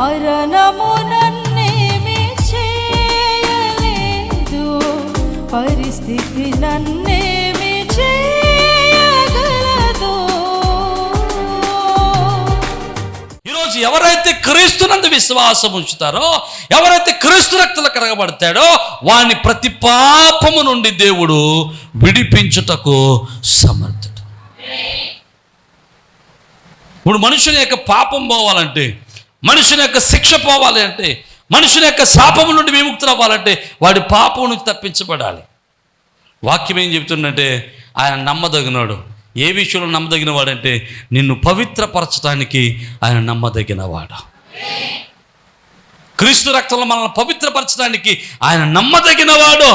మరణము నన్నేమి చేయలేదు, పరిస్థితి నన్నేమి చేయగలదు. ఈరోజు ఎవరైతే క్రీస్తునందు విశ్వాసం ఉంచుతారో, ఎవరైతే క్రీస్తు రక్తంలో కడగబడతాడో వాని ప్రతి పాపము నుండి దేవుడు విడిపించుటకు సమర్థుడు. ఇప్పుడు మనుషుని యొక్క పాపం పోవాలంటే, మనుషుని యొక్క శిక్ష పోవాలి అంటే, మనుషుని యొక్క శాపము నుండి విముక్తులు అవ్వాలంటే వాడి పాపం నుంచి తప్పించబడాలి. వాక్యం ఏం చెబుతుందంటే ఆయన నమ్మదగినవాడు. ఏ విషయంలో నమ్మదగిన వాడంటే నిన్ను పవిత్రపరచడానికి ఆయన నమ్మదగినవాడు. క్రీస్తు రక్తంలో మనల్ని పవిత్రపరచడానికి ఆయన నమ్మదగినవాడు.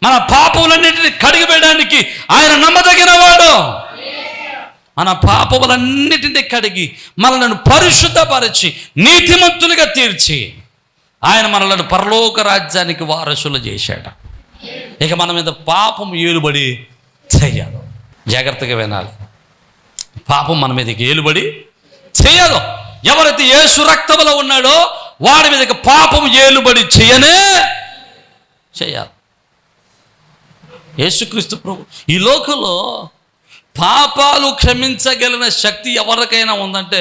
మన పాపములన్నింటినీ కడిగివేయడానికి ఆయన నమ్మదగినవాడు. మన పాపములన్నిటినీ కడిగి మనలను పరిశుద్ధపరిచి నీతిమంతులుగా తీర్చి ఆయన మనలను పరలోక రాజ్యానికి వారసులు చేశాడు. ఇక మన మీద పాపం ఏలుబడి చెయ్యదు. జాగ్రత్తగా వినాలి. పాపం మన మీదకి ఏలుబడి చేయదు. ఎవరైతే యేసు రక్తములో ఉన్నాడో వాడి మీదకి పాపం ఏలుబడి చేయనే చేయాలి. యేసుక్రీస్తు ప్రభు ఈ లోకంలో పాపాలు క్షమించగలిగిన శక్తి ఎవరికైనా ఉందంటే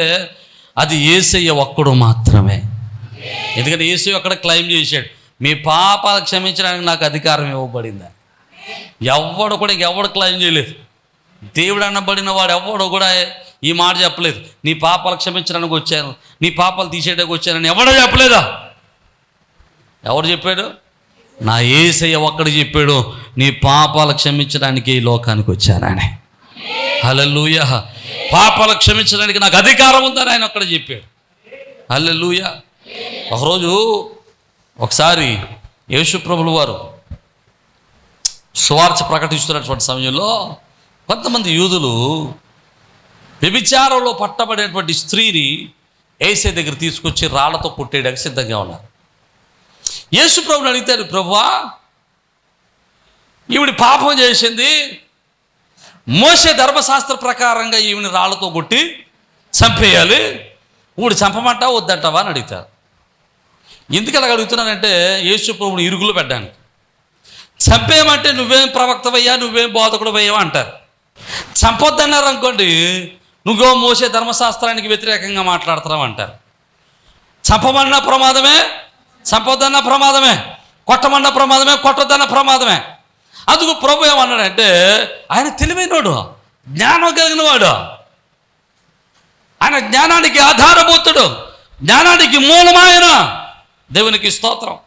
అది యేసయ్య ఒక్కడు మాత్రమే. ఎందుకంటే యేసయ్య అక్కడ క్లెయిమ్ చేశాడు, మీ పాపాలు క్షమించడానికి నాకు అధికారం ఇవ్వబడింది. ఎవడు కూడా ఇంకెవడు క్లెయిమ్ చేయలేదు. దేవుడు అనబడిన వాడు ఎవడు కూడా ఈ మాట చెప్పలేదు, నీ పాపాలు క్షమించడానికి వచ్చాను, నీ పాపాలు తీసేయడానికి వచ్చానని ఎవడో చెప్పలేదా? ఎవరు చెప్పాడు? నా యేసయ్య ఒక్కడు చెప్పాడు, నీ పాపాలు క్షమించడానికి ఈ లోకానికి వచ్చానని. హల్లెలూయా. పాపాలు క్షమించడానికి నాకు అధికారం ఉందని ఆయన ఒక్కడ చెప్పాడు. హల్లెలూయా. ఒకరోజు ఒకసారి యేసు ప్రభుల వారు సువార్త ప్రకటిస్తున్నటువంటి సమయంలో కొంతమంది యూదులు వ్యభిచారంలో పట్టబడినటువంటి స్త్రీని యేసయ్య దగ్గర తీసుకొచ్చి రాళ్లతో కొట్టేయడానికి సిద్ధంగా ఉన్నారు. యేసు ప్రభుని అడిగితారు, ప్రభువా ఈవిడి పాపం చేసింది, మోషే ధర్మశాస్త్ర ప్రకారంగా ఈవిని రాళ్లతో కొట్టి చంపేయాలి, ఊడి చంపమంటావా వద్దంటావా అని అడుగుతారు. ఎందుకు అలా అడుగుతున్నానంటే యేసు ప్రభుని ఇరుగులు పెట్టడానికి. చంపేయమంటే నువ్వేం ప్రవక్తవయ్యా, నువ్వేం బోధకుడు అయ్యావా అంటారు. చంపొద్దన్నారు అనుకోండి, నువ్వో మోసే ధర్మశాస్త్రానికి వ్యతిరేకంగా మాట్లాడుతున్నావు అంటారు. చంపమన్నా ప్రమాదమే, చంపొద్దన్న ప్రమాదమే, కొట్టమన్న ప్రమాదమే, కొట్టొద్దన్న ప్రమాదమే. అందుకు ప్రభు ఏమన్నాడంటే ఆయన తెలివైనవాడు, జ్ఞానం కలిగినవాడు, ఆయన జ్ఞానానికి ఆధారభూతుడు, జ్ఞానానికి మూలమాయన. దేవునికి స్తోత్రం.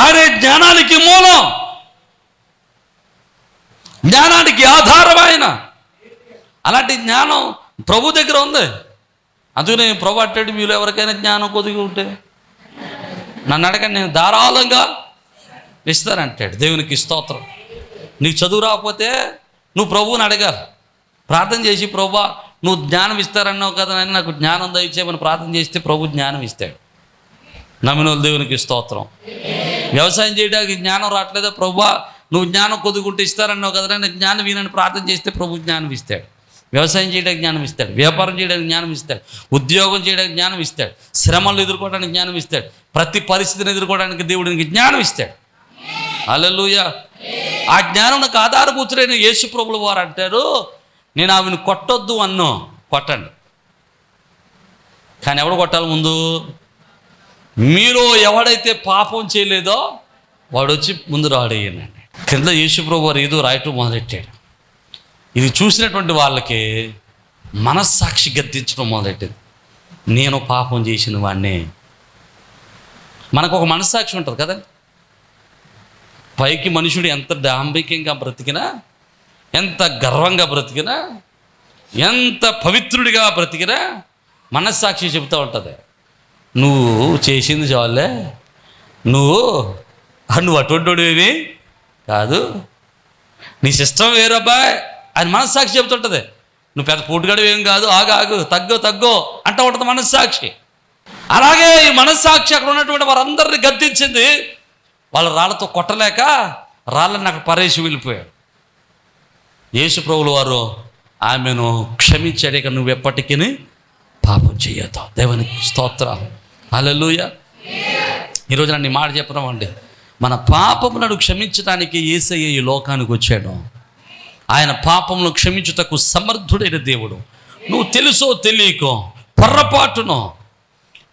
ఆయనే జ్ఞానానికి మూలం, జ్ఞానానికి ఆధారమైన. అలాంటి జ్ఞానం ప్రభు దగ్గర ఉంది. అందుకనే ప్రభు అంటాడు, మీలో ఎవరికైనా జ్ఞానం కొద్దిగా ఉంటే నన్ను అడగండి, నేను ధారాళంగా ఇస్తానంటాడు. దేవునికి స్తోత్రం. నీకు చదువు రాకపోతే నువ్వు ప్రభువుని అడగాలి, ప్రార్థన చేసి ప్రభువా నువ్వు జ్ఞానం ఇస్తారన్నావు కదా, అని నాకు జ్ఞానం దయచేయమని ప్రార్థన చేస్తే ప్రభు జ్ఞానం ఇస్తాడు. నమ్మిన వాళ్ళు దేవునికి స్తోత్రం. వ్యవసాయం చేయడానికి జ్ఞానం రావట్లేదా, ప్రభువా నువ్వు జ్ఞానం కొద్దుకుంటే ఇస్తారన్నావు కదా, నేను జ్ఞానం వీనని ప్రార్థన చేస్తే ప్రభు జ్ఞానం ఇస్తాడు. వ్యవసాయం చేయడానికి జ్ఞానం ఇస్తాడు, వ్యాపారం చేయడానికి జ్ఞానం ఇస్తాడు, ఉద్యోగం చేయడానికి జ్ఞానం ఇస్తాడు, శ్రమలు ఎదుర్కోవడానికి జ్ఞానం ఇస్తాడు, ప్రతి పరిస్థితిని ఎదుర్కోవడానికి దేవుడికి జ్ఞానం ఇస్తాడు. హల్లెలూయా. ఆ జ్ఞానం నాకు ఆధారభూతుడైన యేసు ప్రభుల వారు అంటారు, నేను ఆమెను కొట్టొద్దు అన్నో, కొట్టండి. కానీ ఎవడు కొట్టాలి? ముందు మీరు ఎవడైతే పాపం చేయలేదో వాడు వచ్చి ముందు రాడయ్యానండి. కింద యేసు ప్రభు వారు ఏదో రాయటం మొదలెట్టాడు. ఇది చూసినటువంటి వాళ్ళకి మనస్సాక్షి గద్దించడం మొదలెట్టింది. నేను పాపం చేసిన వాడిని. మనకు ఒక మనస్సాక్షి ఉంటుంది కదా. పైకి మనుషుడు ఎంత డాంబికంగా బ్రతికినా, ఎంత గర్వంగా బ్రతికినా, ఎంత పవిత్రుడిగా బ్రతికినా మనస్సాక్షి చెబుతూ ఉంటుంది, నువ్వు చేసింది చాలే, నువ్వు అటువంటివి కాదు, నీ సిస్టమ్ వేరబ్బాయ్ అని మనస్సాక్షి చెబుతుంటుంది. నువ్వు పెద్ద పూటుగాడు ఏం కాదు, ఆగు తగ్గో అంటూ ఉంటుంది మనస్సాక్షి. అలాగే ఈ మనస్సాక్షి అక్కడ ఉన్నటువంటి వారందరినీ గద్దించింది. వాళ్ళు రాళ్ళతో కొట్టలేక రాళ్ళని అక్కడ పరేసి వెళ్ళిపోయాడు. యేసు ప్రభువుల వారు ఆమెను క్షమించాడు, ఇక నువ్వు ఎప్పటికీ పాపం చేయొద్దు. చేద్దాం. దేవునికి స్తోత్రం. హల్లెలూయా. ఈరోజు నన్ను మాట చెప్పడం మన పాపములను క్షమించడానికి యేసయ్య ఈ లోకానికి వచ్చాడు. ఆయన పాపములను క్షమించుటకు సమర్థుడైన దేవుడు. నువ్వు తెలుసో తెలియకో, పొర్రపాటునో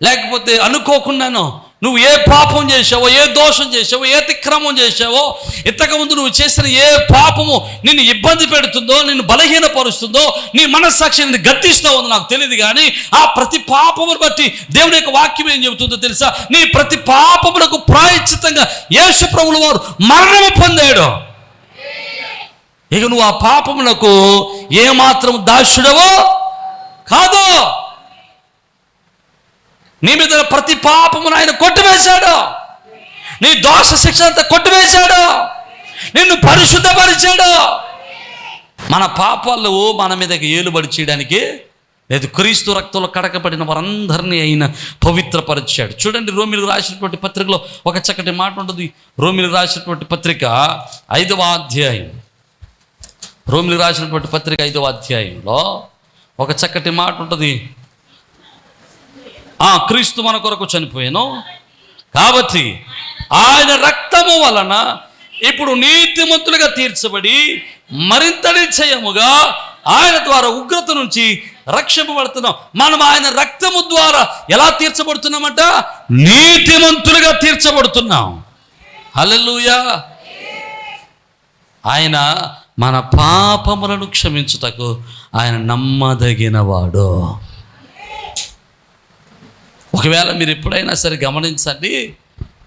లేకపోతే అనుకోకుండానో నువ్వు ఏ పాపం చేసావో, ఏ దోషం చేసావో, ఏ అతిక్రమం చేసావో, ఇంతకుముందు నువ్వు చేసిన ఏ పాపము నిన్ను ఇబ్బంది పెడుతుందో, నిన్ను బలహీనపరుస్తుందో, నీ మనస్సాక్షి నిన్ను గద్దిస్తూ ఉందో నాకు తెలియదు. కానీ ఆ ప్రతి పాపమును బట్టి దేవుని యొక్క వాక్యం ఏం చెబుతుందో తెలుసా? నీ ప్రతి పాపములకు ప్రాయశ్చిత్తంగా యేసు ప్రభువు వారు మరణము పొందాడు. ఇక నువ్వు ఆ పాపములకు ఏమాత్రం దాసుడవో కాదు. నీ మీద ప్రతి పాపమును ఆయన కొట్టివేశాడు. నీ దోష శిక్ష అంతా కొట్టివేశాడు. నిన్ను పరిశుద్ధపరిచాడు. మన పాపాలు మన మీదకి ఏలుబడి చేయడానికి లేదు, క్రీస్తు రక్తంలో కడకబడిన వారందరినీ ఆయన పవిత్రపరిచాడు. చూడండి, రోమిలకు రాసినటువంటి పత్రికలో ఒక చక్కటి మాట ఉంటుంది. రోమిలకు రాసినటువంటి పత్రిక 5వ అధ్యాయం, రోమిలకు రాసినటువంటి పత్రిక 5వ అధ్యాయంలో ఒక చక్కటి మాట ఉంటుంది. క్రీస్తు మన కొరకు చనిపోయాను కాబట్టి ఆయన రక్తము వలన ఇప్పుడు నీతిమంతులుగా తీర్చబడి మరింత నిశ్చయముగా ఆయన ద్వారా ఉగ్రత నుంచి రక్షింపబడుతున్నాం. మనం ఆయన రక్తము ద్వారా ఎలా తీర్చబడుతున్నామంట? నీతిమంతులుగా తీర్చబడుతున్నాం. హల్లెలూయా. ఆయన మన పాపములను క్షమించుటకు ఆయన నమ్మదగినవాడు. ఒకవేళ మీరు ఎప్పుడైనా సరే గమనించండి,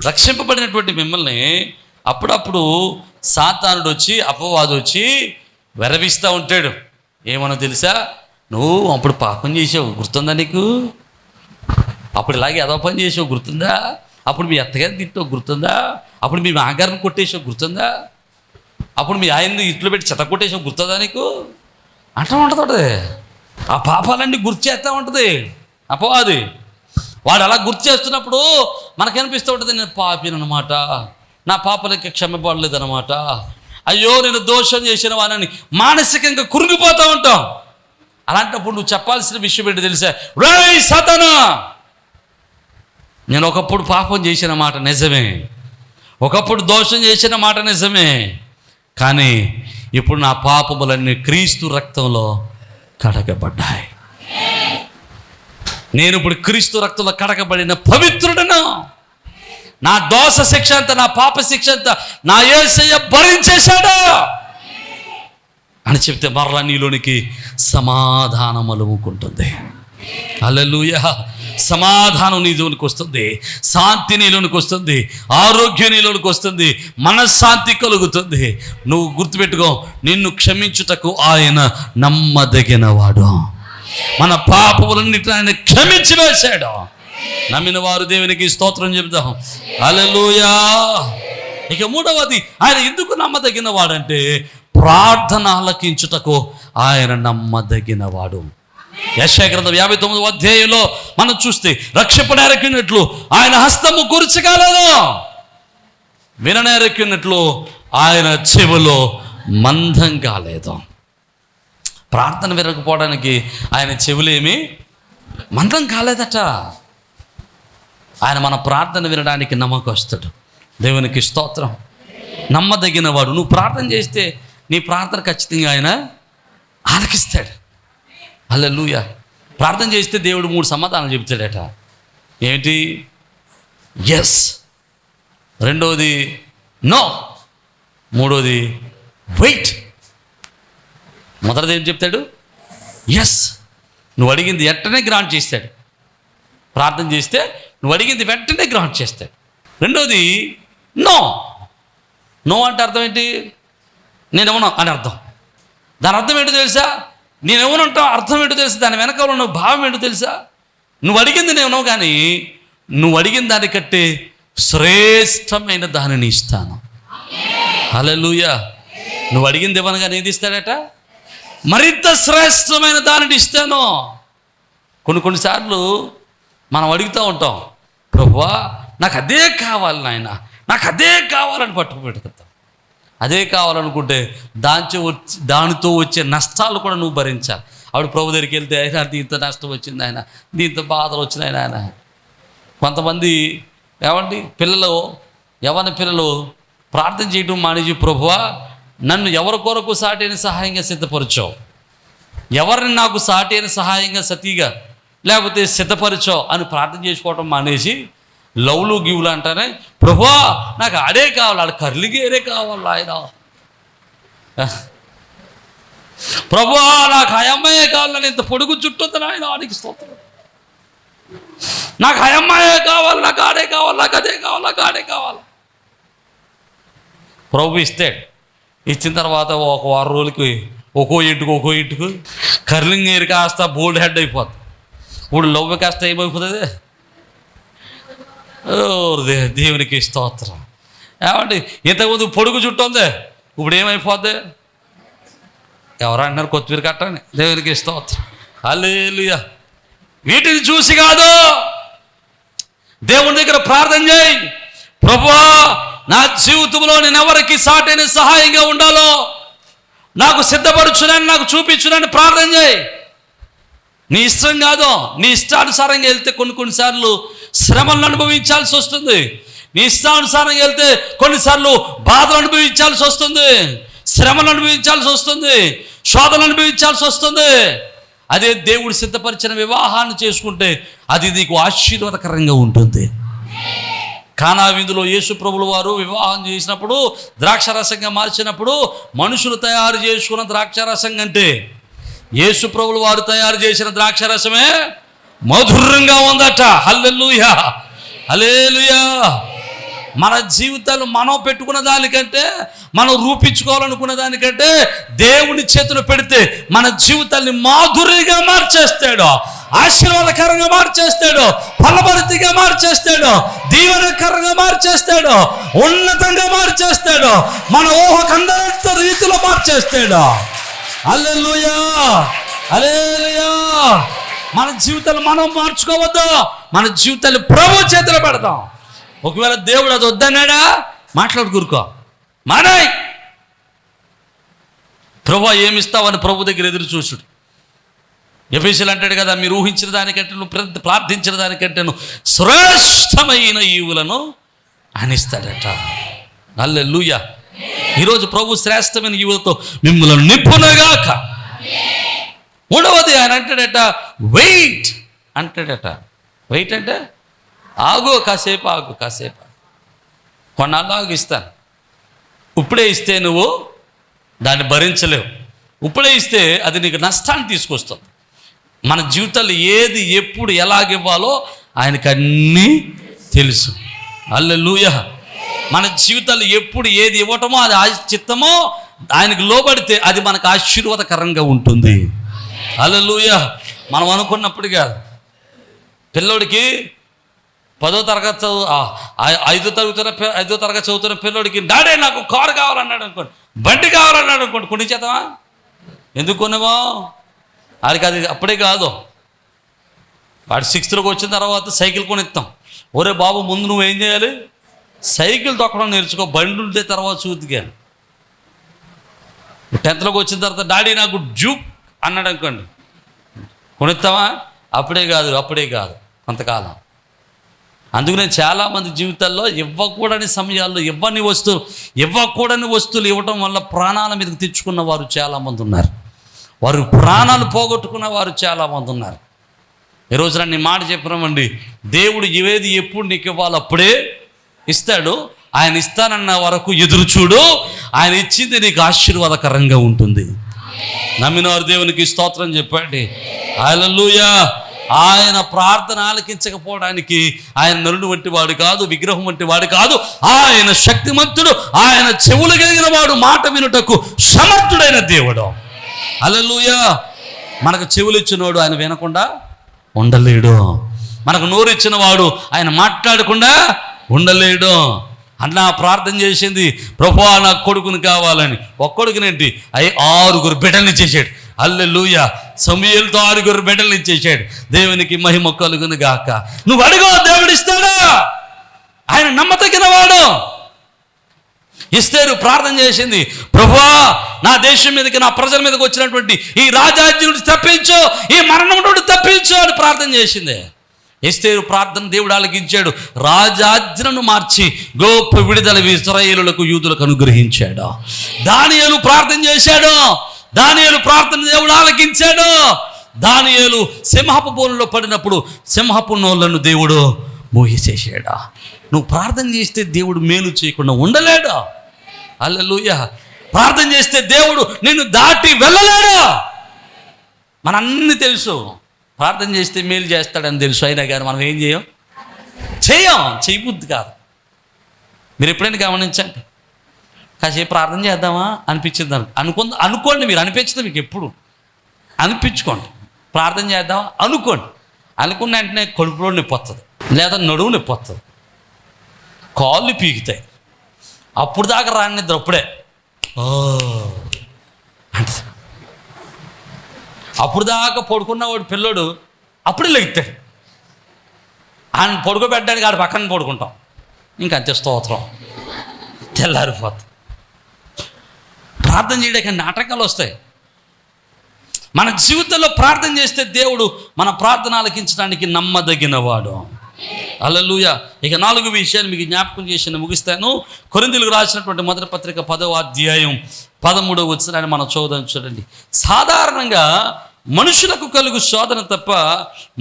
రక్షింపబడినటువంటి మిమ్మల్ని అప్పుడప్పుడు సాతానుడు వచ్చి, అపవాది వచ్చి వెరవిస్తూ ఉంటాడు. ఏమన్నా తెలుసా? నువ్వు అప్పుడు పాపం చేసావు, గుర్తుందా నీకు? అప్పుడు ఇలాగే ఏదో పని చేసావు, గుర్తుందా? అప్పుడు మీ అత్తగారిని తిట్టావు, గుర్తుందా? అప్పుడు మీ మాగారిని కొట్టేసావు, గుర్తుందా? అప్పుడు మీ ఆయన్ని ఇట్లు పెట్టి చెత్త కొట్టేసావు, గుర్తుందా నీకు? అంటూ ఉంటుంది. ఆ పాపాలన్నీ గుర్తు చేస్తూ ఉంటుంది అపవాది. వాడు అలా గుర్తు చేస్తున్నప్పుడు మనకనిపిస్తూ ఉంటుంది, నేను పాపినమాట, నా పాపలకి క్షమపడలేదన్నమాట, అయ్యో నేను దోషం చేసిన వానని మానసికంగా కురిగిపోతూ ఉంటాం. అలాంటప్పుడు నువ్వు చెప్పాల్సిన విషయం ఏంటి తెలుసా? రేయ్ సాతానా, నేను ఒకప్పుడు పాపం చేసిన మాట నిజమే, ఒకప్పుడు దోషం చేసిన మాట నిజమే, కానీ ఇప్పుడు నా పాపములన్నీ క్రీస్తు రక్తంలో కడగబడ్డాయి. నేను ఇప్పుడు క్రీస్తు రక్తంలో కడగబడిన పవిత్రుడను. నా దోష శిక్ష అంతా, నా పాప శిక్ష అంతా నా యేసయ్య భరించేశాడు అని చెప్తే మరలా నీలోనికి సమాధానం అలుముకుంటుంది. హల్లెలూయా. సమాధానం నీలోనికి వస్తుంది, శాంతి నీలోనికి వస్తుంది, ఆరోగ్యం నీలోనికి వస్తుంది, మనశ్శాంతి కలుగుతుంది. నువ్వు గుర్తుపెట్టుకో, నిన్ను క్షమించుటకు ఆయన నమ్మదగినవాడు. మన పాపములన్నిటిని ఆయన క్షమించి వేశాడు. నమ్మిన వారు దేవునికి స్తోత్రం చెబుతాం. హల్లెలూయా. ఇక మూడవది, ఆయన ఎందుకు నమ్మదగిన వాడంటే ప్రార్థన ఆలకించుటకు ఆయన నమ్మదగినవాడు. యెషయా గ్రంథం 59వ అధ్యాయంలో మనం చూస్తే, రక్షింపనేరకినట్లు ఆయన హస్తము కురుచకాలేదు, విననేరకినట్లు ఆయన చెవులో మందం కాలేదు. ప్రార్థన వినకపోవడానికి ఆయన చెవులేమి మందం కాలేదట. ఆయన మన ప్రార్థన వినడానికి నమ్మకస్తుడు. దేవునికి స్తోత్రం. నమ్మదగినవాడు. నువ్వు ప్రార్థన చేస్తే నీ ప్రార్థన ఖచ్చితంగా ఆయన ఆలకిస్తాడు. హల్లెలూయా. ప్రార్థన చేస్తే దేవుడు 3 సమాధానాలు చెబుతాడట. ఏంటి? ఎస్, రెండవది నో, మూడవది వెయిట్. మొదటిది ఏం చెప్తాడు? ఎస్, నువ్వు అడిగింది వెంటనే గ్రాంట్ చేస్తాడు. ప్రార్థన చేస్తే నువ్వు అడిగింది వెంటనే గ్రాంట్ చేస్తాడు. రెండవది నో. నో అంటే అర్థం ఏంటి? నేనేమన్నా అని అర్థం. దాని అర్థం ఏంటో తెలుసా? నేనేమనుంటావు అర్థం ఏంటో తెలుసా? దాని వెనకాల ఉన్న భావం ఏంటో తెలుసా? నువ్వు అడిగింది నేను, కానీ నువ్వు అడిగిన దానికంటే శ్రేష్టమైన దానిని ఇస్తాను. హల్లెలూయా. నువ్వు అడిగింది ఇవ్వనగా ఏది ఇస్తాడట? మరింత శ్రేష్టమైన దానిని ఇస్తాను. కొన్నిసార్లు మనం అడుగుతూ ఉంటాం, ప్రభువా నాకు అదే కావాలి నాయన, నాకు అదే కావాలని పట్టుకుపెట్టుకుంటాం. అదే కావాలనుకుంటే దానితో వచ్చే నష్టాలు కూడా నువ్వు భరించాలి. ఆవిడ ప్రభు దగ్గరికి వెళ్తే ఆయన దీంతో నష్టం వచ్చింది, ఆయన దీంతో బాధలు వచ్చినాయి ఆయన. కొంతమంది ఏమండి యవ్వన పిల్లలు ప్రార్థన చేయడం మానేసి, ప్రభువా నన్ను ఎవరి కొరకు సాటి అయిన సహాయంగా సిద్ధపరచావు, ఎవరిని నాకు సాటి అయిన సహాయంగా సతీగా లేకపోతే సిద్ధపరచావు అని ప్రార్థన చేసుకోవటం మానేసి లవ్లు గివ్లు అంటానే, ప్రభువా నాకు ఆడే కావాలి, ఆడ కర్లిగేరే కావాలి ఆయన, ప్రభువా నాకు అయమ్మాయే కావాలని ఇంత పొడుగు చుట్టూ ఆయన ఆడికి స్తోత్రం, నాకు అయమ్మాయే కావాలి, నాకు ఆడే కావాలి, నాకు అదే కావాలి, నాకు ఆడే కావాలి. ప్రభు ఇస్తాడు. ఇచ్చిన తర్వాత ఒక వారం రోజులకి ఒక్కో ఇంటికి కర్లింగ్ ఏరి కాస్త బోల్డ్ హెడ్ అయిపోతుంది. ఇప్పుడు లవ్ కాస్త ఏమైపోతుంది, దేవునికి స్తోత్రం. ఏమండి ఇంతకుముందు పొడుగు చుట్టూ ఉంది, ఇప్పుడు ఏమైపోద్ది, ఎవరు అన్నారు కొత్తిమీర కట్టండి, దేవునికి స్తోత్రం. హల్లెలూయా. వీటిని చూసి కాదు, దేవుని దగ్గర ప్రార్థన చేయి, ప్రభువా నా జీవితంలో నేను ఎవరికి సాటైన సహాయంగా ఉండాలో నాకు సిద్ధపరచునని, నాకు చూపించునని ప్రార్థన చేయి. నీ ఇష్టం కాదు, నీ ఇష్టానుసారంగా వెళ్తే కొన్నిసార్లు శ్రమలను అనుభవించాల్సి వస్తుంది. నీ ఇష్టానుసారంగా వెళ్తే కొన్నిసార్లు బాధలు అనుభవించాల్సి వస్తుంది, శ్రమలు అనుభవించాల్సి వస్తుంది, శోధనలు అనుభవించాల్సి వస్తుంది. అదే దేవుడు సిద్ధపరిచిన వివాహాన్ని చేసుకుంటే అది నీకు ఆశీర్వాదకరంగా ఉంటుంది. కానా విందులో యేసు ప్రభుల వారు వివాహం చేసినప్పుడు ద్రాక్షారసంగా మార్చినప్పుడు మనుషులు తయారు చేసుకున్న ద్రాక్షారసం కంటే యేసు ప్రభుల వారు తయారు చేసిన ద్రాక్షారసమే మధురంగా ఉందట. హల్లెలూయా, హల్లెలూయా. మన జీవితాలు మనం పెట్టుకున్న దానికంటే, మనం రూపించుకోవాలనుకున్న దానికంటే దేవుని చేతులు పెడితే మన జీవితాన్ని మాధుర్యంగా మార్చేస్తాడు, ఆశీర్వాదకరంగా మార్చేస్తాడు, ఫలభరితంగా మార్చేస్తాడు, దీవెనకరంగా మార్చేస్తాడు, ఉన్నతంగా మార్చేస్తాడు, మన ఊహకందనంత రీతిలో మార్చేస్తాడు. హల్లెలూయా, హల్లెలూయా. మన జీవితాలు మనం మార్చుకోవద్దు, మన జీవితాలు ప్రభు చేతిలో పెడతాం. ఒకవేళ దేవుడు అది వద్దన్నాడా, మాట్లాడుకూరుకో, మానాయ్. ప్రభు ఏమిస్తావని ప్రభు దగ్గర ఎదురు చూసుడు. ఎఫెసీయులు అంటాడు కదా, మీరు ఊహించిన దానికంటే, ప్రార్థించిన దానికంటే శ్రేష్టమైన ఈవులను ఆయన ఇస్తాడట. హల్లెలూయా. ఈరోజు ప్రభు శ్రేష్టమైన ఈవులతో మిమ్మల్ని నింపునగాక. మూడవది ఆయన అంటాడట వెయిట్ అంటాడట. వెయిట్ అంటే ఆగు, కాసేపు ఆగు, కాసేపు కొన్నాళ్ళు ఆగు, ఇస్తాను. ఇప్పుడే ఇస్తే నువ్వు దాన్ని భరించలేవు. ఇప్పుడే ఇస్తే అది నీకు నష్టాన్ని తీసుకొస్తుంది. మన జీవితాలు ఏది ఎప్పుడు ఎలాగివ్వాలో ఆయనకు అన్నీ తెలుసు. హల్లెలూయా. మన జీవితాలు ఎప్పుడు ఏది ఇవ్వటమో అది చిత్తమో ఆయనకు లోబడితే అది మనకు ఆశీర్వాదకరంగా ఉంటుంది. హల్లెలూయా. మనం అనుకున్నప్పుడు కాదు. పిల్లోడికి 10వ తరగతి 5వ తరగతి చదువుతున్న పిల్లోడికి డాడీ నాకు కారు కావాలన్నాడు అనుకోండి, బండి కావాలన్నాడు అనుకోండి, కొని చేద్దామా? ఎందుకు కొనేవో వాడికి అది అప్పుడే కాదు. వాడు 6th వచ్చిన తర్వాత సైకిల్ కొనిస్తాం. ఒరే బాబు ముందు నువ్వు ఏం చేయాలి, సైకిల్ తొక్కడం నేర్చుకో, బండి ఉంటే తర్వాత చూద్దిగాను. 10th వచ్చిన తర్వాత డాడీ నాకు జూక్ అన్నాడు అనుకోండి, కొనిస్తావా? అప్పుడే కాదు కొంతకాలం. అందుకనే చాలామంది జీవితాల్లో ఇవ్వకూడని సమయాల్లో ఇవ్వకూడని వస్తువులు ఇవ్వటం వల్ల ప్రాణాల మీదకి తెచ్చుకున్న వారు చాలామంది ఉన్నారు. వారు ప్రాణాలు పోగొట్టుకున్న వారు చాలామంది ఉన్నారు. ఈ రోజున నీ మాట చెప్పినామండి, దేవుడు ఏది ఎప్పుడు నీకు ఇవ్వాలో అప్పుడే ఇస్తాడు. ఆయన ఇస్తానన్న వరకు ఎదురు చూడు, ఆయన ఇచ్చింది నీకు ఆశీర్వాదకరంగా ఉంటుంది. నమ్మినవారు దేవునికి స్తోత్రం చెప్పండి. హల్లెలూయా. ఆయన ప్రార్థన ఆలకించకపోవడానికి ఆయన నరుడు వంటి వాడు కాదు, విగ్రహం వంటి వాడు కాదు. ఆయన శక్తిమంతుడు, ఆయన చెవులు కలిగిన వాడు, మాట వినుటకు సమర్థుడైన దేవుడు. హల్లెలూయా. మనకు చెవులు ఇచ్చినవాడు ఆయన వినకుండా ఉండలేడు. మనకు నోరు ఇచ్చిన వాడు ఆయన మాట్లాడకుండా ఉండలేడు. అన్నా ప్రార్థన చేసింది, ప్రభువా నాకు కొడుకుని కావాలని. ఒక్కొడుకునేంటి 6 బిడ్డల్ని ఇచ్చేసాడు. హల్లెలూయా. సమూయేలుతో 6 బిడ్డల్ని ఇచ్చేసాడు. దేవునికి మహిమ కలుగును గాక. నువ్వు అడుగు, దేవుడు ఇస్తాడా. ఆయన నమ్మతగిన వాడు. ఎస్తేరు ప్రార్థన చేసింది, ప్రభువా నా దేశం మీదకి నా ప్రజల మీదకి వచ్చినటువంటి ఈ రాజాజ్ఞ నుండి తప్పించు, ఈ మరణం నుండి తప్పించు అని ప్రార్థన చేసింది. ఎస్తేరు ప్రార్థన దేవుడు ఆలకించాడు. రాజాజ్ఞను మార్చి గొప్ప విడుదల ఇశ్రాయేలులకు యూదులకు అనుగ్రహించాడు. దానియేలు ప్రార్థన చేశాడు. దానియేలు ప్రార్థన దేవుడు ఆలకించాడు. దానియేలు సింహపు బోనులో పడినప్పుడు సింహపు నోళ్లను దేవుడు మూసేసాడు. నువ్వు ప్రార్థన చేస్తే దేవుడు మేలు చేయకుండా ఉండలేడు. హల్లెలూయా. ప్రార్థన చేస్తే దేవుడు నిన్ను దాటి వెళ్ళలేడు. మనందరినీ తెలుసు ప్రార్థన చేస్తే మేలు చేస్తాడని తెలుసు, అయినా కానీ మనం ఏం చేయబుద్ధి కాదు. మీరు ఎప్పుడైనా గమనించండి, కాసేపు ప్రార్థన చేద్దామా అనిపించింది అనుకోండి. మీరు అనిపించదు, మీకు ఎప్పుడు అనిపించుకోండి. ప్రార్థన చేద్దామా అనుకోండి. అనుకున్న వెంటనే కడుపులో నొప్పి వస్తుంది, లేదా నడువు నొప్పి వస్తుంది, కాళ్ళు పీకుతాయి. అప్పుడు దాకా రాని నిద్ర అప్పుడే అంటే అప్పుడు దాకా పడుకున్నవాడు పిల్లోడు అప్పుడే లెగుతాడు. ఆయన పడుకోబెట్టడానికి ఆడ పక్కన పడుకుంటాం, ఇంకంతే స్తోత్రం, తెల్లారిపోతుంది. ప్రార్థన చేయడానికి నాటకాలు వస్తాయి. మన జీవితంలో ప్రార్థన చేస్తే దేవుడు మన ప్రార్థన ఆలకించడానికి నమ్మదగినవాడు. హల్లెలూయా. ఇక 4 విషయాలు మీకు జ్ఞాపకం చేసి ముగిస్తాను. కొరింథీయులకు రాసినటువంటి మొదటి పత్రిక 10వ అధ్యాయం 13వ వచనాన్ని మనం చూడండి. సాధారణంగా మనుషులకు కలుగు శోధన తప్ప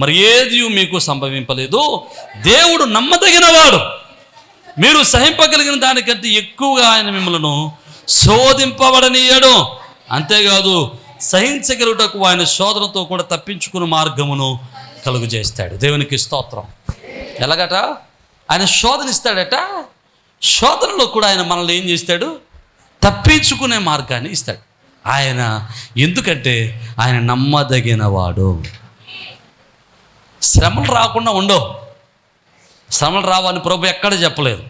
మరి ఏది మీకు సంభవింపలేదు. దేవుడు నమ్మదగినవాడు, మీరు సహింపగలిగిన దానికంటే ఎక్కువగా ఆయన మిమ్మల్ని శోధింపబడనీయడు. అంతేకాదు సహించగలుగుటకు ఆయన శోధనతో కూడా తప్పించుకునే మార్గమును కలుగు చేస్తాడు. దేవునికి స్తోత్రం. ఎలాగట? ఆయన శోధనిస్తాడట. శోధనలో కూడా ఆయన మనల్ని ఏం చేస్తాడు? తప్పించుకునే మార్గాన్ని ఇస్తాడు ఆయన. ఎందుకంటే ఆయన నమ్మదగినవాడు. శ్రమలు రాకుండా ఉండవు. శ్రమలు రావని ప్రభు ఎక్కడ చెప్పలేదు.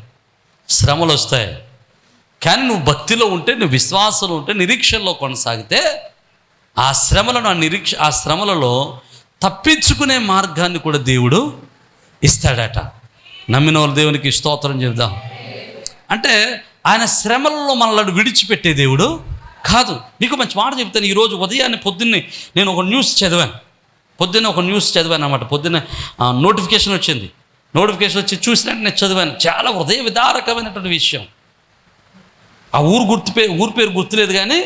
శ్రమలు వస్తాయి, కానీ నువ్వు భక్తిలో ఉంటే, నువ్వు విశ్వాసంలో ఉంటే, నిరీక్షణలో కొనసాగితే ఆ శ్రమలను ఆ శ్రమలలో తప్పించుకునే మార్గాన్ని కూడా దేవుడు ఇస్తాడట. నమ్మిన వాళ్ళు దేవునికి స్తోత్రం చెప్దాం. అంటే ఆయన శ్రమలలో మనల్ని విడిచిపెట్టే దేవుడు కాదు. మీకు మంచి మాట చెప్తాను. ఈరోజు ఉదయాన్నే పొద్దున్నే నేను ఒక న్యూస్ చదివాను. అన్నమాట. పొద్దున్నే నోటిఫికేషన్ వచ్చింది. నోటిఫికేషన్ వచ్చి చూసినట్టు నేను చదివాను. చాలా హృదయ విదారకమైనటువంటి విషయం. ఆ ఊరు పేరు గుర్తులేదు, కానీ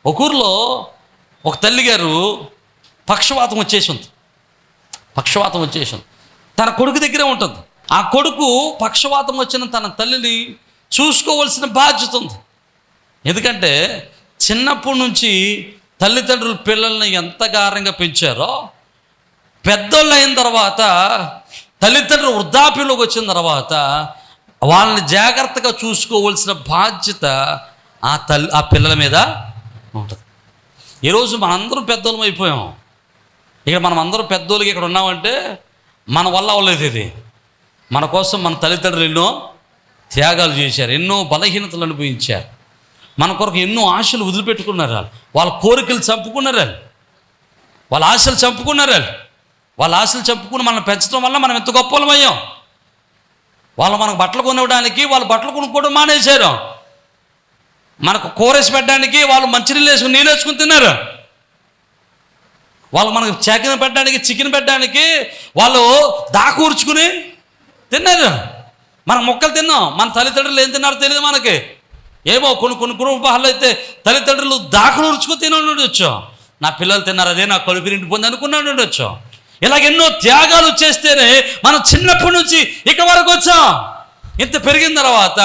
ఒక ఊరిలో ఒక తల్లిగారు పక్షవాతం వచ్చేసి ఉంది. తన కొడుకు దగ్గరే ఉంటుంది. ఆ కొడుకు పక్షవాతం వచ్చిన తన తల్లిని చూసుకోవాల్సిన బాధ్యత ఉంది. ఎందుకంటే చిన్నప్పటి నుంచి తల్లిదండ్రులు పిల్లల్ని ఎంత గారంగా పెంచారో, పెద్దోళ్ళు అయిన తర్వాత తల్లిదండ్రులు వృద్ధాప్యంలోకి వచ్చిన తర్వాత వాళ్ళని జాగ్రత్తగా చూసుకోవాల్సిన బాధ్యత ఆ పిల్లల మీద ఉంటుంది. ఈరోజు మనందరం పెద్దోళ్ళం అయిపోయాం. ఇక్కడ మనం అందరం పెద్దోళ్ళకి ఇక్కడ ఉన్నామంటే మన వల్ల అవ్వలేదు. ఇది మన కోసం మన తల్లిదండ్రులు ఎన్నో త్యాగాలు చేశారు, ఎన్నో బలహీనతలు అనుభవించారు, మన కొరకు ఎన్నో ఆశలు వదిలిపెట్టుకున్నారు. వాళ్ళ కోరికలు చంపుకున్నారు, వాళ్ళ ఆశలు చంపుకున్నారు. వాళ్ళ ఆశలు చంపుకుని మనల్ని పెంచడం వల్ల మనం ఎంత గొప్పలమయ్యాం. వాళ్ళు మనకు బట్టలు కొనివ్వడానికి వాళ్ళు బట్టలు కొనుక్కోవడం మానేశారు. మనకు కూరేసి పెట్టడానికి వాళ్ళు మంచినీళ్ళు వేసుకుని నీళ్ళు వేసుకుని తిన్నారు. వాళ్ళు మనకు చికెన్ పెట్టడానికి వాళ్ళు దాకూర్చుకుని తిన్నారు. మనం మొక్కలు తిన్నాం. మన తల్లిదండ్రులు ఏం తిన్నారో తెలియదు మనకి. ఏమో కొన్ని కుటుంబాల్లో అయితే తల్లిదండ్రులు దాకలు ఉరుచుకుని తిని ఉండొచ్చు. నా పిల్లలు తిన్నారు, అదే నా కడుపు నిండిపోయింది అనుకున్నాడు ఉండొచ్చు. ఇలాగ ఎన్నో త్యాగాలు చేస్తేనే మనం చిన్నప్పటి నుంచి ఇక్కడ వరకు వచ్చాం. ఇంత పెరిగిన తర్వాత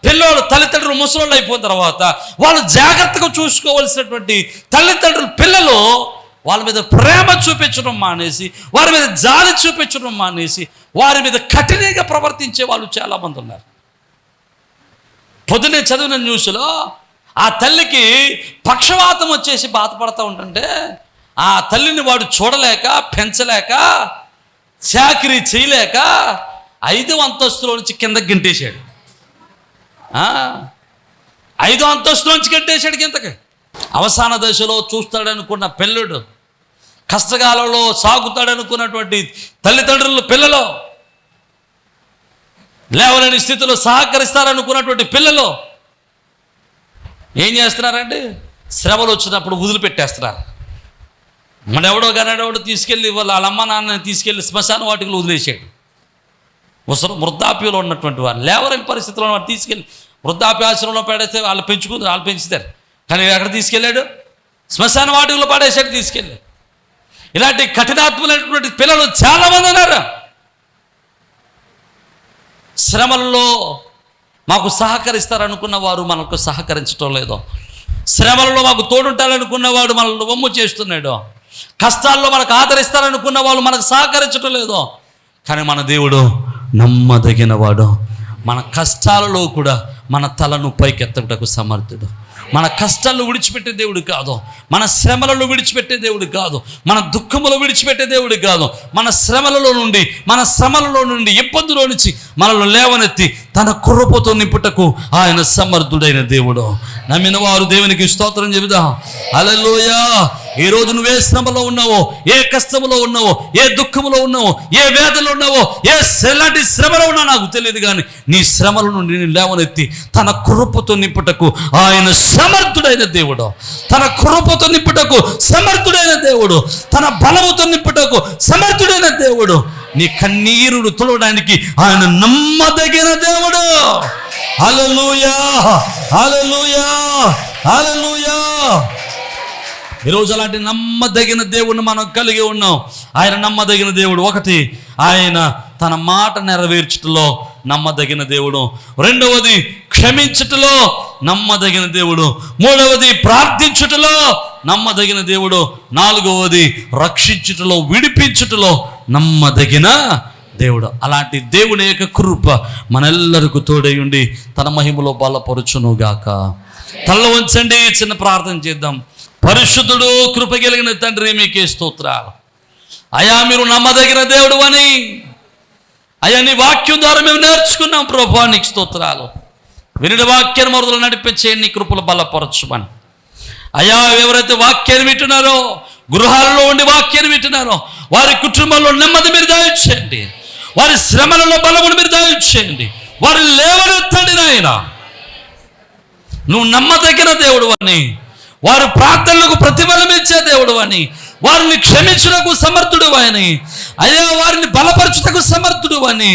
పిల్లలు తల్లిదండ్రులు ముసలోళ్ళు అయిపోయిన తర్వాత వాళ్ళు జాగ్రత్తగా చూసుకోవాల్సినటువంటి తల్లిదండ్రులు పిల్లలు వాళ్ళ మీద ప్రేమ చూపించడం మానేసి, వారి మీద జాలి చూపించడం మానేసి, వారి మీద కఠినంగా ప్రవర్తించే వాళ్ళు చాలామంది ఉన్నారు. పొద్దున్నే చదివిన న్యూస్లో ఆ తల్లికి పక్షవాతం వచ్చేసి బాధపడుతూ ఉంటుంటే ఆ తల్లిని వాడు చూడలేక, పెంచలేక, చాకిరీ చేయలేక 5వ అంతస్తులో నుంచి కిందకి గెంటేశాడు. 5వ అంతస్తులో నుంచి గెంటేశాడు కిందకి. అవసాన దశలో చూస్తాడనుకున్న పిల్లడు, కష్టకాలంలో సాగుతాడనుకున్నటువంటి తల్లిదండ్రుల పిల్లలు, లేవలేని స్థితిలో సహకరిస్తారనుకున్నటువంటి పిల్లలు ఏం చేస్తున్నారంటే శ్రమలు వచ్చినప్పుడు వదిలిపెట్టేస్తున్నారు. మనెవడో గనెవడో తీసుకెళ్ళి వాళ్ళ అమ్మ నాన్నని తీసుకెళ్ళి శ్మశాన వాటికలు వదిలేసాడు. వృద్ధాప్యంలో ఉన్నటువంటి వారు లేవలేని పరిస్థితుల్లో వారు తీసుకెళ్ళి వృద్ధాప్యాశ్రమంలో పడేస్తే వాళ్ళు పెంచుతారు. కానీ ఎక్కడ తీసుకెళ్ళాడు? శ్మశాన వాటికలో పడేసాడు తీసుకెళ్ళి. ఇలాంటి కఠినాత్మలైనటువంటి పిల్లలు చాలామంది ఉన్నారు. శ్రమల్లో మాకు సహకరిస్తారనుకున్న వారు మనకు సహకరించడం లేదో, శ్రమలలో మాకు తోడుంటారనుకున్న వాడు మనల్ని వమ్ము చేస్తున్నాడో, కష్టాల్లో మనకు ఆదరిస్తారనుకున్న వాళ్ళు మనకు సహకరించడం లేదో. కానీ మన దేవుడు నమ్మదగిన వాడు. మన కష్టాలలో కూడా మన తలను పైకెత్తటకు సమర్థుడు. మన కష్టాలను విడిచిపెట్టే దేవుడు కాదు, మన శ్రమలను విడిచిపెట్టే దేవుడు కాదు, మన దుఃఖములు విడిచిపెట్టే దేవుడు కాదు. మన శ్రమలలో నుండి ఇబ్బందులో నుంచి మనల్ని లేవనెత్తి తన కృపతో నింపుటకు ఆయన సమర్థుడైన దేవుడు. నమ్మిన వారు దేవునికి స్తోత్రం చెబుదాం. హల్లెలూయా. ఈ రోజు నువ్వే శ్రమలో ఉన్నావో, ఏ కష్టములో ఉన్నావో, ఏ దుఃఖములో ఉన్నావో, ఏ వేదనలో ఉన్నావో, ఎలాంటి శ్రమలో ఉన్నా నాకు తెలియదు, కానీ నీ శ్రమల నుండి నేను లేవనెత్తి తన కృపతో నింపుటకు ఆయన సమర్థుడైన దేవుడు. తన కృపతో నింపుటకు సమర్థుడైన దేవుడు. తన బలముతో నింపుటకు సమర్థుడైన దేవుడు. నీ కన్నీరును తుడవడానికి ఆయన నమ్మదగిన దేవుడు. హల్లెలూయా, హల్లెలూయా, హల్లెలూయా. ఈరోజు అలాంటి నమ్మదగిన దేవుడిని మనం కలిగి ఉన్నాం. ఆయన నమ్మదగిన దేవుడు. ఒకటి, ఆయన తన మాట నెరవేర్చుటలో నమ్మదగిన దేవుడు. రెండవది, క్షమించుటలో నమ్మదగిన దేవుడు. మూడవది, ప్రార్థించుటలో నమ్మదగిన దేవుడు. నాలుగవది, రక్షించుటలో, విడిపించుటలో నమ్మదగిన దేవుడు. అలాంటి దేవుని యొక్క కృప మనెల్లరికీ తోడై ఉండి తన మహిమలో బలపరుచునుగాక. తల్ల వంచండి, చిన్న ప్రార్థన చేద్దాం. పరిశుద్ధుడు, కృప కలిగిన తండ్రి, మీకే స్తోత్రాలు. అయా, మీరు నమ్మదగిన దేవుడు అని అయ్యా నీ వాక్యం ద్వారా మేము నేర్చుకున్నాం ప్రభువా, నీకు స్తోత్రాలు. వినిన వాక్యాన్ని మొదలు నడిపించేయండి, నీ కృపలు బలపరచుమని. అయ్యా, ఎవరైతే వాక్యాన్ని వింటున్నారో, గృహాల్లో ఉండి వాక్యాన్ని వింటున్నారో, వారి కుటుంబంలో నెమ్మది మీరు దయచేయండి. వారి శ్రమలలో బలమును మీరు దయచేయండి. వారి లేవనెత్తండి నాయన. నువ్వు నమ్మదగిన దేవుడు అని, వారి ప్రార్థనలకు ప్రతిఫలం ఇచ్చే దేవుడు అని, వారిని క్షమించుటకు సమర్థుడు అని, అయ్యా వారిని బలపరచుటకు సమర్థుడు అని,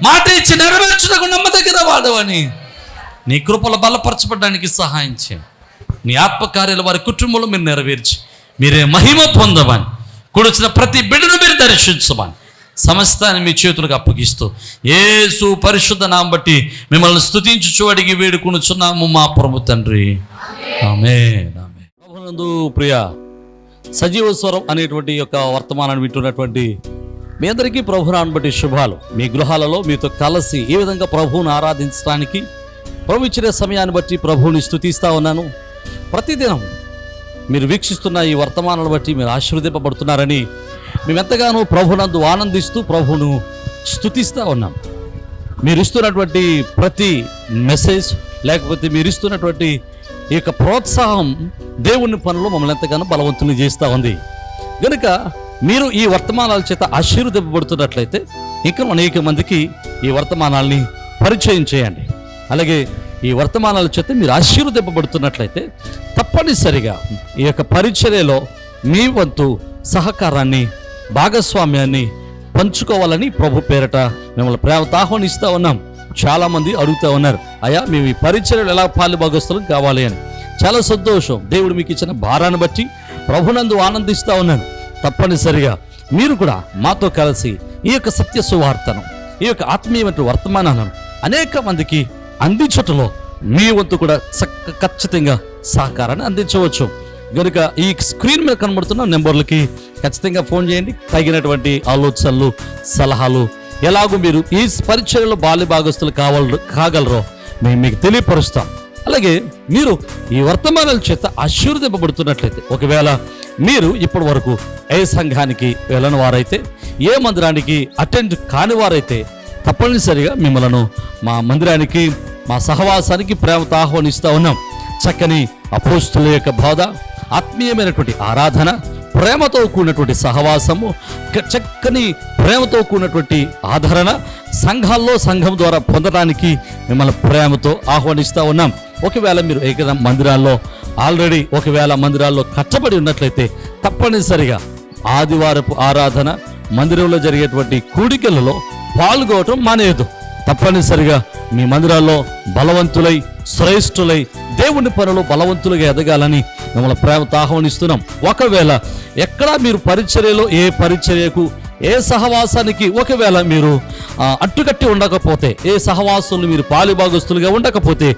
మాట ఇచ్చి నెరవేర్చుటకు నమ్మదగిన వాడు అని, నీ కృపలో బలపరచబడడానికి సహాయం చేయండి. నీ ఆత్మకార్యాలు వారి కుటుంబంలో మీరు నెరవేర్చి మీరే మహిమ పొందమని, కూడొచ్చిన ప్రతి బిడ్డను మీరు దర్శించమని సమస్తాన్ని మీ చేతులకు అప్పగిస్తూ యేసు పరిశుద్ధ నామం బట్టి మిమ్మల్ని స్తుతించుచు అడిగి వేడుకొనుచున్నాము మా ప్రభు తండ్రి. ఆమేన్. ప్రభునందు ప్రియ సజీవ స్వరం అనేటువంటి యొక్క వర్తమానాన్ని వింటున్నటువంటి మీ అందరికీ ప్రభునాన్ని బట్టి శుభాలు. మీ గృహాలలో మీతో కలిసి ఈ విధంగా ప్రభువును ఆరాధించడానికి ప్రభు ఇచ్చిన సమయాన్ని బట్టి ప్రభువుని స్తుతిస్తూ ఉన్నాను. ప్రతిదినం మీరు వీక్షిస్తున్న ఈ వర్తమానాలను బట్టి మీరు ఆశీర్వదింపబడుతున్నారని మేమెంతగానో ప్రభునందు ఆనందిస్తూ ప్రభువును స్తుతిస్తూ ఉన్నాం. మీరు ఇస్తున్నటువంటి ప్రతి మెసేజ్, లేకపోతే మీరు ఇస్తున్నటువంటి ఈ యొక్క ప్రోత్సాహం దేవుని పనులు మమ్మల్ని ఎంతగానో బలవంతులు చేస్తూ ఉంది. కనుక మీరు ఈ వర్తమానాల చేత ఆశీర్వదింపబడుతున్నట్లయితే ఇంకా అనేక మందికి ఈ వర్తమానాల్ని పరిచయం చేయండి. అలాగే ఈ వర్తమానాల చేత మీరు ఆశీర్వదింపబడుతున్నట్లయితే తప్పనిసరిగా ఈ యొక్క పరిచర్యలో మీ వంతు సహకారాన్ని, భాగస్వామ్యాన్ని పంచుకోవాలని ప్రభు పేరట మిమ్మల్ని ప్రేమతో ఆహ్వానిస్తూ ఉన్నాం. చాలామంది అడుగుతూ ఉన్నారు, అయ్యా మేము ఈ పరిచర్యలు ఎలా పాలు భాగస్తులు కావాలి అని. చాలా సంతోషం. దేవుడు మీకు ఇచ్చిన భారాన్ని బట్టి ప్రభునందు ఆనందిస్తూ ఉన్నాను. తప్పనిసరిగా మీరు కూడా మాతో కలిసి ఈ యొక్క సత్య సువార్తను, ఈ యొక్క ఆత్మీయమైన వర్తమానాలను అనేక మందికి అందించటంలో మీ వంతు కూడా ఖచ్చితంగా సహకారాన్ని అందించవచ్చు. కనుక ఈ స్క్రీన్ మీద కనబడుతున్న నెంబర్లకి ఖచ్చితంగా ఫోన్ చేయండి. తగినటువంటి ఆలోచనలు, సలహాలు, ఎలాగో మీరు ఈ పరిచర్యలో బాల్య భాగస్తులు కాగలరో మేము మీకు తెలియపరుస్తాం. అలాగే మీరు ఈ వర్తమానాల చేత ఆశీర్వదింపబడుతున్నట్లయితే, ఒకవేళ మీరు ఇప్పటి వరకు ఏ సంఘానికి వెళ్ళని వారైతే, ఏ మందిరానికి అటెండ్ కాని వారైతే తప్పనిసరిగా మిమ్మల్ని మా మందిరానికి, మా సహవాసానికి ప్రేమతో ఆహ్వానిస్తూ ఉన్నాం. చక్కని అపోస్తుల యొక్క బోధ, ఆత్మీయమైనటువంటి ఆరాధన, ప్రేమతో కూడినటువంటి సహవాసము, చక్కని ప్రేమతో కూడినటువంటి ఆదరణ సంఘాల్లో సంఘం ద్వారా పొందడానికి మిమ్మల్ని ప్రేమతో ఆహ్వానిస్తూ ఉన్నాం. ఒకవేళ మీరు ఏకైనా మందిరాల్లో ఆల్రెడీ ఒకవేళ మందిరాల్లో కట్టబడి ఉన్నట్లయితే తప్పనిసరిగా ఆదివారపు ఆరాధన మందిరంలో జరిగేటువంటి కూడికలలో పాల్గొనటం మానేయదు. తప్పనిసరిగా మీ మందిరాల్లో బలవంతులై శ్రేష్ఠులై దేవుని పనులు బలవంతులుగా ఎదగాలని మిమ్మల్ని ప్రేమతో ఆహ్వానిస్తున్నాం. ఒకవేళ ఎక్కడా మీరు పరిచర్యలో ఏ పరిచర్యకు ఏ సహవాసానికి ఒకవేళ మీరు అట్టుకట్టి ఉండకపోతే, ఏ సహవాసంలో మీరు పాలిభాగస్తులుగా ఉండకపోతే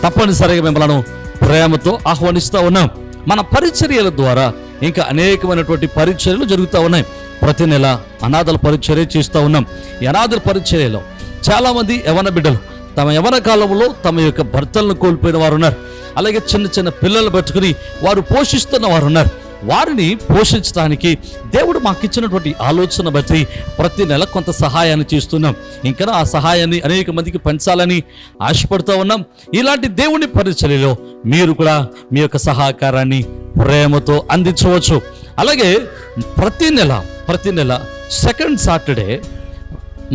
తప్పనిసరిగా మిమ్మల్ని ప్రేమతో ఆహ్వానిస్తూ ఉన్నాం. మన పరిచర్యల ద్వారా ఇంకా అనేకమైనటువంటి పరిచర్యలు జరుగుతూ ఉన్నాయి. ప్రతి నెల అనాథల పరిచర్య చేస్తూ ఉన్నాం. ఈ అనాథల పరిచర్యలో చాలామంది యవన బిడ్డలు తమ యవన కాలంలో తమ యొక్క భర్తలను కోల్పోయిన వారు ఉన్నారు. అలాగే చిన్న చిన్న పిల్లలు పెట్టుకుని వారు పోషిస్తున్న వారు ఉన్నారు. వారిని పోషించడానికి దేవుడు మాకు ఇచ్చినటువంటి ఆలోచన బట్టి ప్రతి నెల కొంత సహాయాన్ని చేస్తున్నాం. ఇంకా ఆ సహాయాన్ని అనేక మందికి పంచాలని ఆశపడుతూ ఉన్నాం. ఇలాంటి దేవుని పరిచర్యలో మీరు కూడా మీ యొక్క సహకారాన్ని ప్రేమతో అందించవచ్చు. అలాగే ప్రతి నెల సెకండ్ సాటర్డే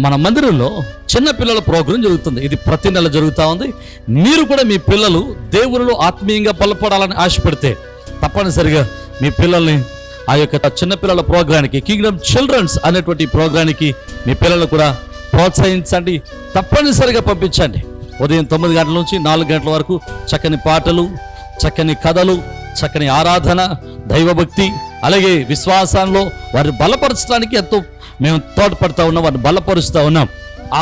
మన మందిరంలో చిన్న పిల్లల ప్రోగ్రాం జరుగుతుంది. ఇది ప్రతి నెల జరుగుతూ ఉంది. మీరు కూడా మీ పిల్లలు దేవునిలో ఆత్మీయంగా బలపడాలని ఆశపడితే తప్పనిసరిగా మీ పిల్లల్ని ఆ యొక్క చిన్నపిల్లల ప్రోగ్రానికి, కింగ్డమ్ చిల్డ్రన్స్ అనేటువంటి ప్రోగ్రానికి మీ పిల్లలు కూడా ప్రోత్సహించండి. తప్పనిసరిగా పంపించండి. ఉదయం 9 గంటల నుంచి 4 గంటల వరకు చక్కని పాటలు, చక్కని కథలు, చక్కని ఆరాధన, దైవభక్తి, అలాగే విశ్వాసంలో వారిని బలపరచడానికి ఎంతో మేము తోడ్పడుతూ ఉన్నాం, వారిని బలపరుస్తూ ఉన్నాం.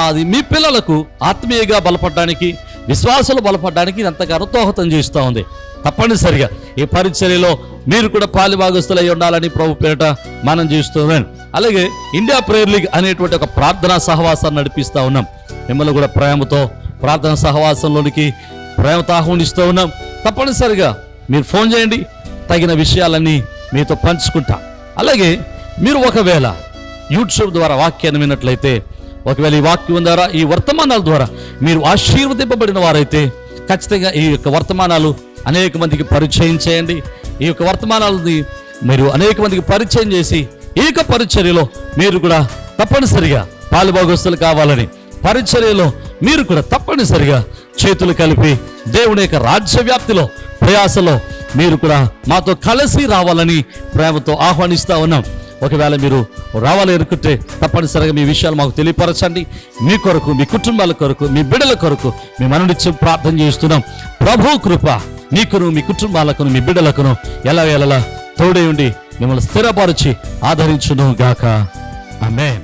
అది మీ పిల్లలకు ఆత్మీయంగా బలపడడానికి, విశ్వాసాలు బలపడడానికి ఎంతగానో దోహదం చేస్తూ ఉంది. తప్పనిసరిగా ఈ పరిచర్యలో మీరు కూడా పాలిభాగస్తులై ఉండాలని ప్రభు పేరిట మనం చేస్తున్నాం. అలాగే ఇండియా ప్రేయర్ లీగ్ అనేటువంటి ఒక ప్రార్థనా సహవాసాన్ని నడిపిస్తూ ఉన్నాం. మిమ్మల్ని కూడా ప్రేమతో ప్రార్థనా సహవాసంలోనికి ప్రేమతో ఆహ్వానిస్తూ ఉన్నాం. తప్పనిసరిగా మీరు ఫోన్ చేయండి, తగిన విషయాలన్నీ మీతో పంచుకుంటా. అలాగే మీరు ఒకవేళ యూట్యూబ్ ద్వారా వాక్యాన్ని విన్నట్లయితే, ఒకవేళ ఈ వాక్యం ద్వారా, ఈ వర్తమానాల ద్వారా మీరు ఆశీర్వదింపబడిన వారైతే ఖచ్చితంగా ఈ యొక్క వర్తమానాలు అనేక మందికి పరిచయం చేయండి. ఈ యొక్క వర్తమానాలని మీరు అనేక మందికి పరిచయం చేసి ఈ యొక్క పరిచర్యలో మీరు కూడా తప్పనిసరిగా పాలుభాగస్తులు కావాలని, పరిచర్యలో మీరు కూడా తప్పనిసరిగా చేతులు కలిపి దేవుని యొక్క రాజ్య వ్యాప్తిలో ప్రయాసలో మీరు కూడా మాతో కలిసి రావాలని ప్రేమతో ఆహ్వానిస్తూ ఉన్నాం. ఒకవేళ మీరు రావాలి అనుకుంటే తప్పనిసరిగా మీ విషయాలు మాకు తెలియపరచండి. మీ కొరకు, మీ కుటుంబాల కొరకు, మీ బిడ్డల కొరకు మేము అనునిత్యం ప్రార్థన చేస్తున్నాం. ప్రభు కృప మీకును, మీ కుటుంబాలకును, మీ బిడ్డలకును ఎలా తోడే ఉండి మిమ్మల్ని స్థిరపరిచి ఆదరించును గాక. ఆమేన్.